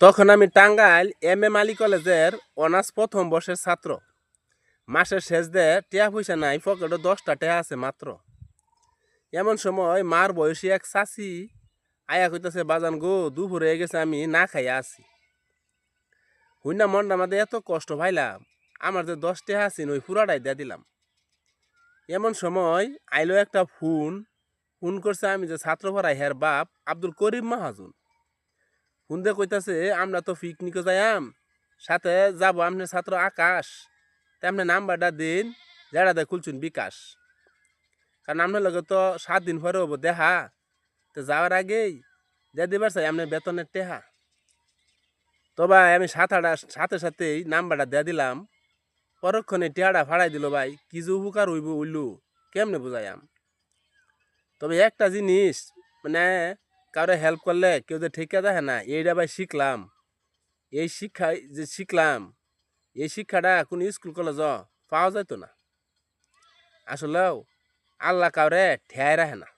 তখন আমি টাঙ্গাইল এম আলী কলেজের অনার্স প্রথম বর্ষের ছাত্র। মাসের শেষ দিয়ে টিয়া পয়সা নাই, পকেটে 10টা টিয়া আছে মাত্র। এমন সময় মার বয়সী এক চাচি আয়া কইতাছে, বাজান গো, দুপুরে হয়ে গেছে, আমি না খাইয়া আছি। হুইনা মনটা আমাদের এত কষ্ট ভাইলাম, আমার যে 10 টিয়া আছি ওই পুরাটাই দিয়ে দিলাম। এমন সময় আইলো একটা ফোন করছে আমি যে ছাত্র পড়াই হের বাপ আব্দুল করিম মাহাজন। ফোন দিয়ে কইতাছে, আমরা তো পিকনিকে যাইয়াম, সাথে যাব আপনার ছাত্র আকাশ, তাই আপনার নাম্বারটা দিন, যেটা দেয় খুলছুন বিকাশ। কারণ আপনার লগে তো 7 দিন পরে হবো দেখা, তো যাওয়ার আগেই দিয়ে দিবার চাই আপনার বেতনের টেহা। তো ভাই আমি সাথে সাথেই নাম্বারটা দিয়ে দিলাম। পরক্ষণে টেহাটা ফাড়াই দিল ভাই। কি যে উপকার হইব হইলু, কেমনে বুঝাইয়াম। তবে একটা জিনিস, মানে কারো হেল্প করলে কেউ যে ঠেকে দেখে না, এইটা ভাই শিখলাম। এই শিক্ষা যে শিখলাম, এই শিক্ষাটা কোনো স্কুল কলেজ পাওয়া যেত না। আসলেও আল্লাহ কাউরে ঠেয়াই রাখে না।